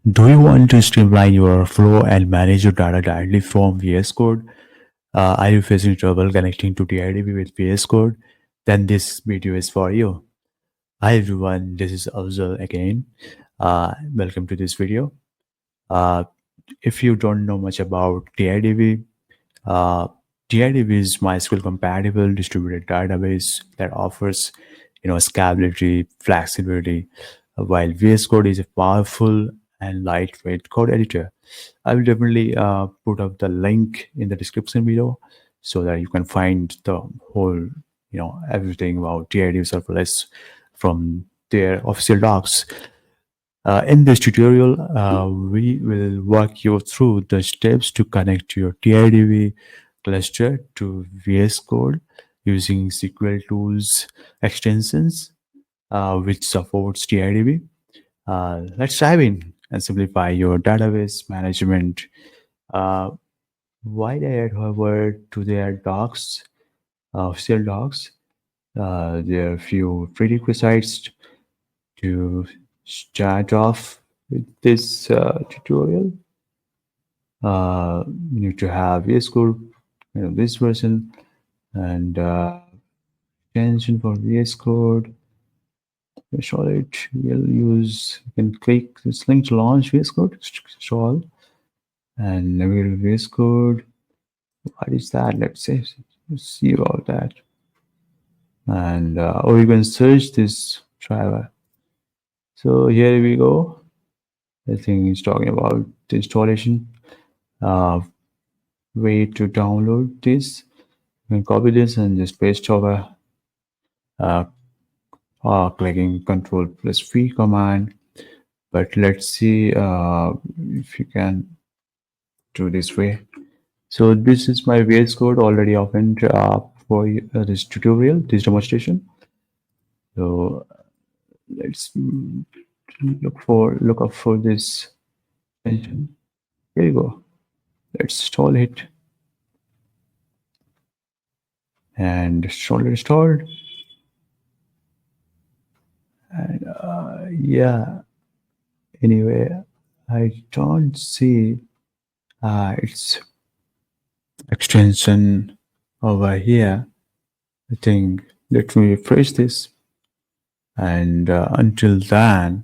Do you want to streamline your flow and manage your data directly from VS Code? Are you facing trouble connecting to TiDB with VS Code? Then this video is for you. Hi everyone, this is Afzal again. Welcome to this video. Uh, if you don't know much about TiDB, uh, TiDB is MySQL compatible distributed database that offers, scalability, flexibility, while VS Code is a powerful and lightweight code editor. I will definitely put up the link in the description below so that you can find the whole, everything about TiDB serverless from their official docs. In this tutorial, we will walk you through the steps to connect your TiDB cluster to VS Code using SQLTools extensions, which supports TiDB. Let's dive in and simplify your database management. Uh, why they head over to their docs, official docs? There are a few prerequisites to start off with this tutorial. You need to have VS Code, this version, and extension for VS Code. Install it. We'll use. You can click this link to launch VS Code. Install and navigate VS Code. What is that? Let's say. Let's see about that. And or you can search this driver. So here we go. I think it's talking about the installation. Way to download this. You can copy this and just paste over uh, clicking Control plus V command. But let's see if you can do this way. So this is my VS Code already opened for this tutorial, this demonstration. So let's look up for this extension. Here you go. Let's install it. And installed. And yeah, anyway, I don't see its extension over here. I think let me refresh this, and until then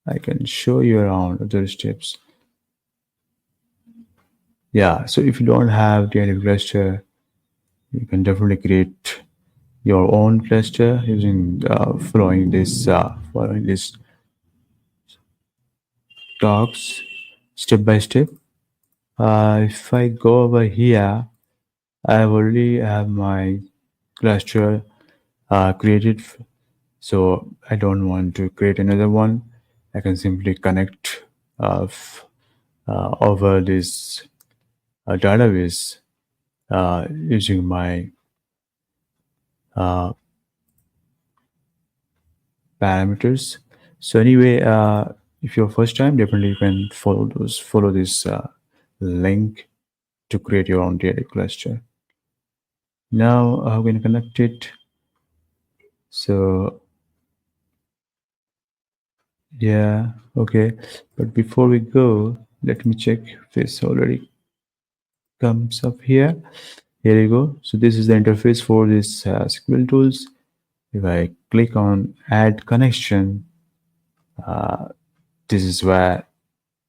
I can show you around other steps. Yeah, so if you don't have the cluster, you can definitely create your own cluster using following this talks step by step. If I go over here, I already have my cluster created, so I don't want to create another one. I can simply connect over this database using my parameters. So anyway, if you're first time, definitely you can follow this link to create your own data cluster. Now I'm going to connect it. So yeah, okay. But before we go, let me check if this already comes up here. Here you go. So this is the interface for this SQLTools. If I click on add connection, this is where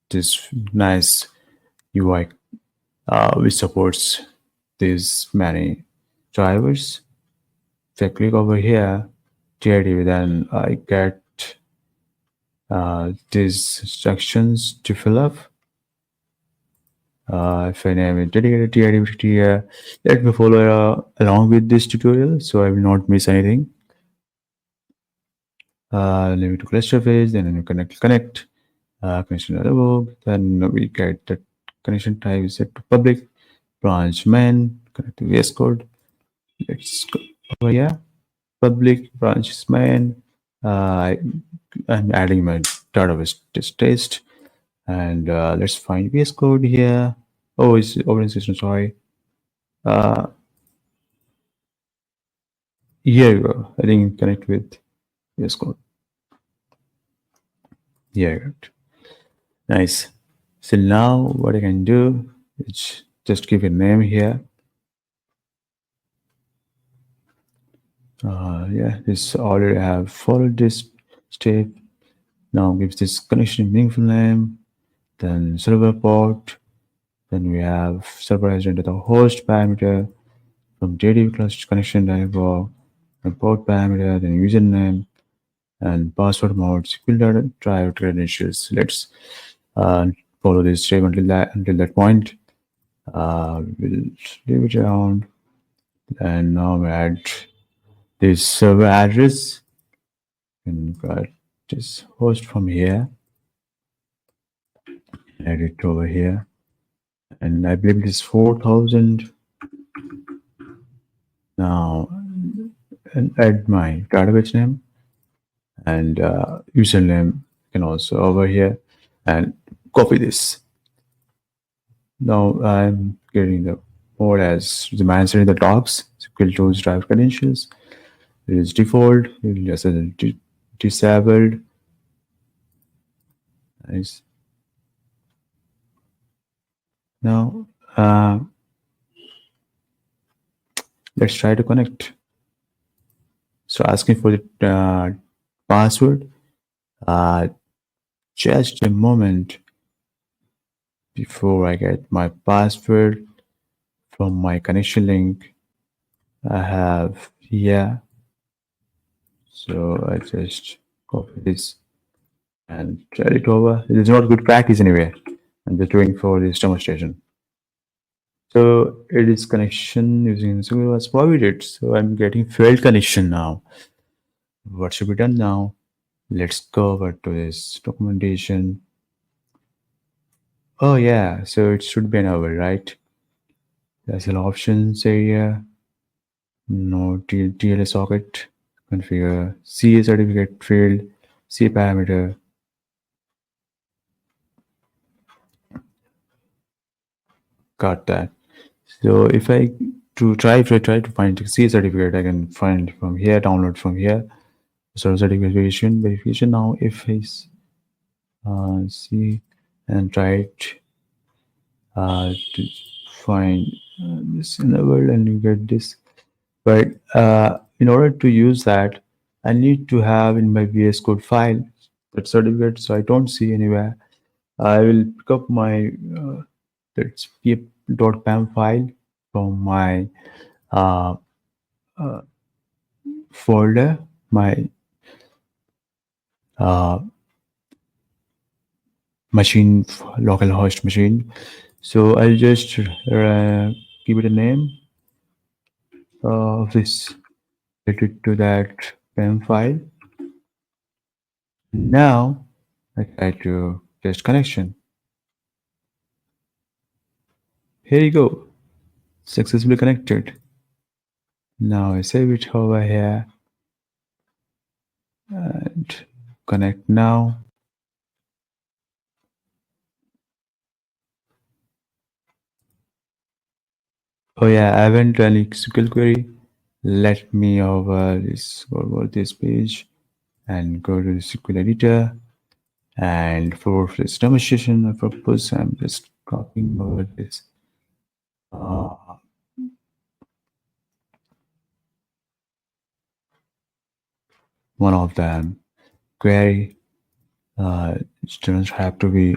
this nice UI which supports these many drivers. If I click over here, TiDB, then I get these instructions to fill up. If I name it dedicated TiDB here, let me follow along with this tutorial so I will not miss anything. Name it to cluster phase, then you connect connection dialog, then we get the connection type is set to public, branch main, connect to VS Code. Let's go over here, public branch main. I'm adding my database test, and let's find VS Code here. Oh, it's operating system. Sorry. Uh, Here you go. I think connect with VS Code. Here you go. Nice. So now what I can do is just give a name here. Yeah, this already have followed this step. Now gives this connection meaningful name, then server port, then we have server as into the host parameter from TiDB class connection dialog, and port parameter, then username, and password mode, SQL data drive credentials. Let's uh, follow this step until that point. We'll leave it around, and now we add this server address and got this host from here, add it over here, and I believe it is 4000. Now, and add my database name and username can also over here, and copy this. Now I'm getting the mode as the manager in the docs, SQLTools drive credentials. It is default, it is just disabled. Nice. Now let's try to connect. So asking for the password. Uh, just a moment before I get my password from my connection link I have here. So I just copy this and drag it over. It is not good practice anyway. I'm just doing for this demonstration. So it is connection using SQL was provided. So I'm getting failed connection now. What should be done now? Let's go over to this documentation. Oh yeah, so it should be enabled, right? There's an options area. No TLS socket. Configure CA certificate field, C parameter. Got that. So if I try to find the C certificate, I can find from here, download from here. So verification. Now if I see and try it to find this in the world and you get this. But in order to use that, I need to have in my VS Code file that certificate. So I don't see anywhere. I will pick up my that's pip.pam file from my uh, folder, my uh, machine, local host machine. So I'll just give it a name of this related to that PEM file. Now I try to test connection. Here you go, successfully connected. Now I save it over here and connect now. Oh yeah, I haven't done SQL query. Let me over this page and go to the SQL editor. And for this demonstration purpose, I'm just copying over this one of them query. It doesn't have to be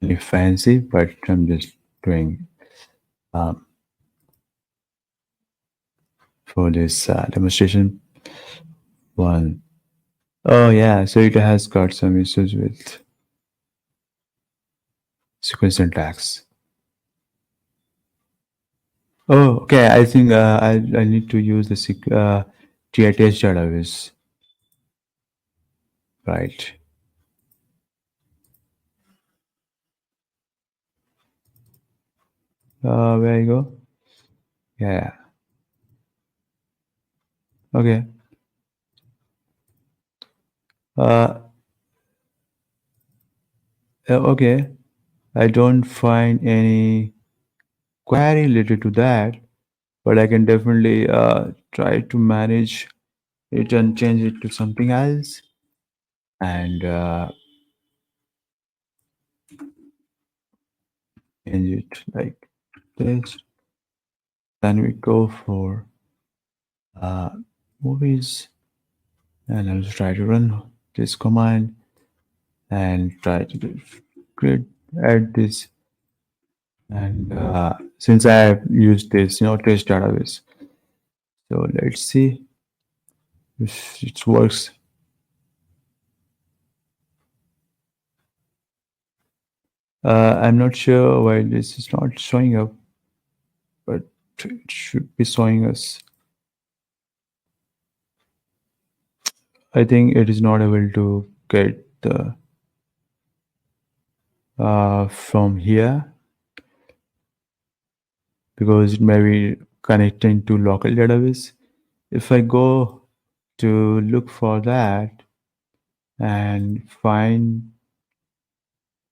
really fancy, but I'm just doing for this demonstration one. Oh yeah, so it has got some issues with SQL syntax. Oh, okay. I think I need to use the TITH database, right? Where you go? Yeah. Okay. Uh, okay. I don't find any query related to that, but I can definitely try to manage it and change it to something else. And change it like this. Then we go for uh, movies, and I'll try to run this command and try to create add this. And since I have used this, trace database, so let's see if it works. I'm not sure why this is not showing up, but it should be showing us. I think it is not able to get the from here because it may be connecting to local database. If I go to look for that and find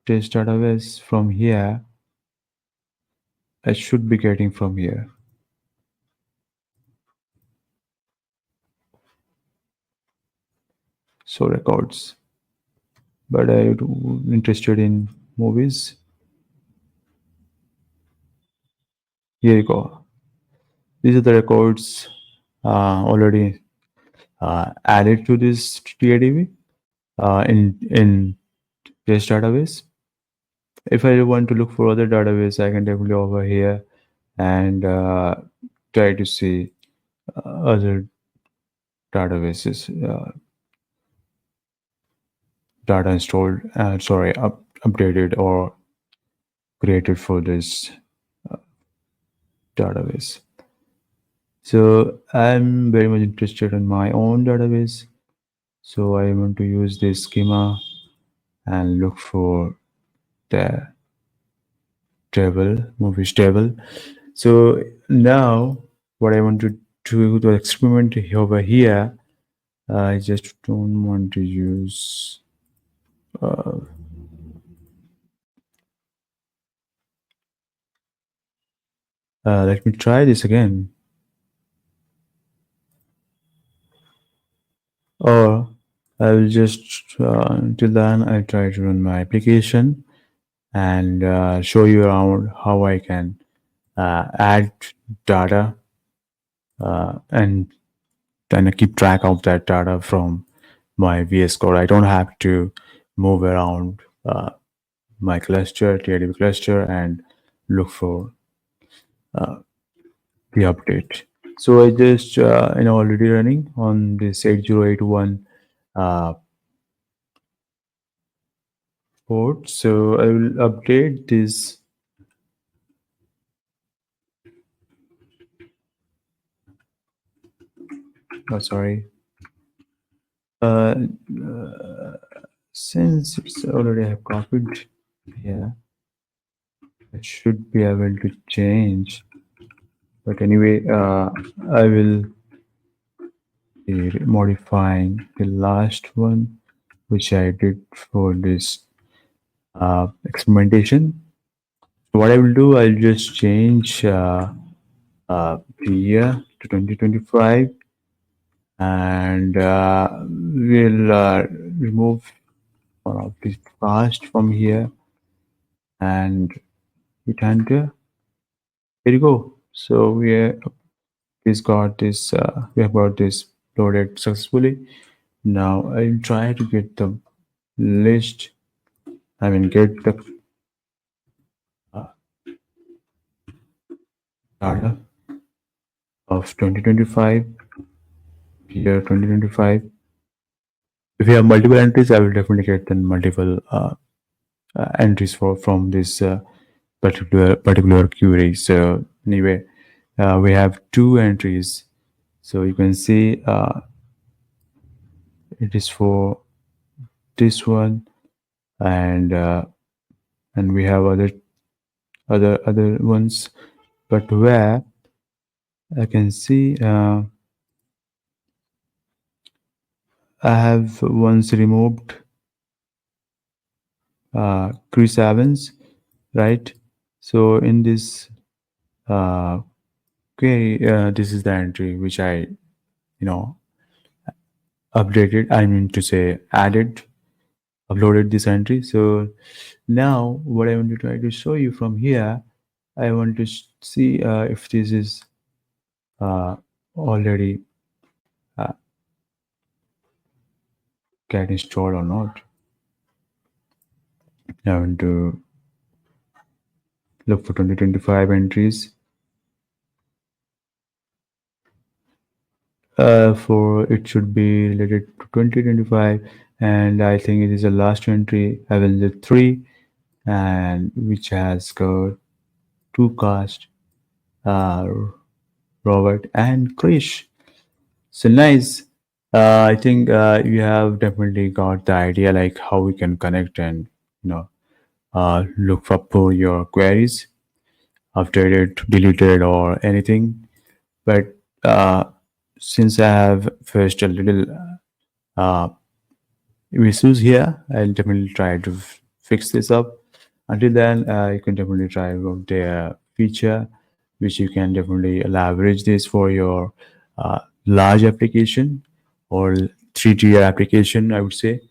this database from here, I should be getting from here. So records, but I'm interested in movies. Here you go. These are the records already added to this TiDB in this database. If I want to look for other database, I can definitely over here and try to see other databases, data installed, updated or created for this database. So I'm very much interested in my own database. So I want to use this schema and look for the table, movies table. So now what I want to do the experiment over here, I just don't want to use let me try this again. Or I will just until then I'll try to run my application and show you around how I can add data and then I keep track of that data from my VS Code. I don't have to move around my cluster, TiDB cluster, and look for the update. So I just already running on this 8081 uh, port. So I will update this. Oh, sorry. Uh, since it's already have copied here, it should be able to change. But anyway, I will be modifying the last one, which I did for this experimentation. So what I will do, I'll just change the year to 2025, and we'll remove one of the past from here and hit enter. Here you go. So we have got this loaded successfully. Now I'll try to get the list. I mean, get the data of 2025, year 2025. If you have multiple entries, I will definitely get then multiple entries from this particular query. So anyway, we have two entries. So you can see it is for this one, and we have other ones, but where I can see I have once removed Chris Evans, right? So in this query, this is the entry which I updated. I mean to say added uploaded this entry. So now what I want to try to show you from here, I want to see if this is uh, already uh, get installed or not. I want to look for 2025 entries. For it should be related to 2025, and I think it is the last entry, Avenger 3, and which has got two cast, uh, Robert and Krish. So nice. I think you have definitely got the idea like how we can connect and you know look up for your queries after it deleted or anything. But since I have faced a little uh, issues here, I'll definitely try to fix this up. Until then, you can definitely try out their feature, which you can definitely leverage this for your large application or three-tier application, I would say.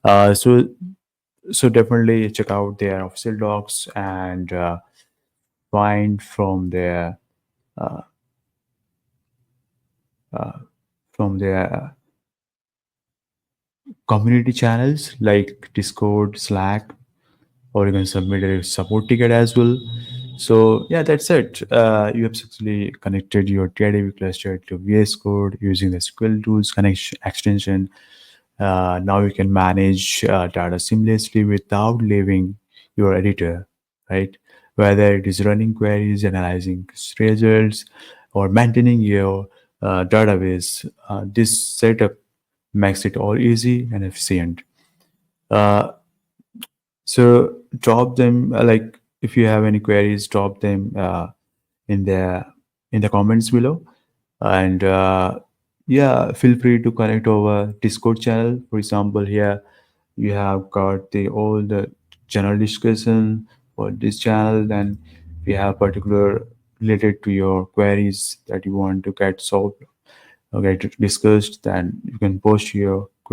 So definitely check out their official docs and find from their community channels like Discord, Slack, or you can submit a support ticket as well. So yeah, that's it. You have successfully connected your TiDB cluster to VS Code using the SQLTools connection extension. Now you can manage data seamlessly without leaving your editor, right? Whether it is running queries, analyzing results, or maintaining your database, this setup makes it all easy and efficient. Uh, so drop them like if you have any queries, drop them in the in the comments below, and yeah, feel free to connect over Discord channel. For example, here you have got the all the general discussion for this channel, and we have particular related to your queries that you want to get solved or get discussed. Then you can post your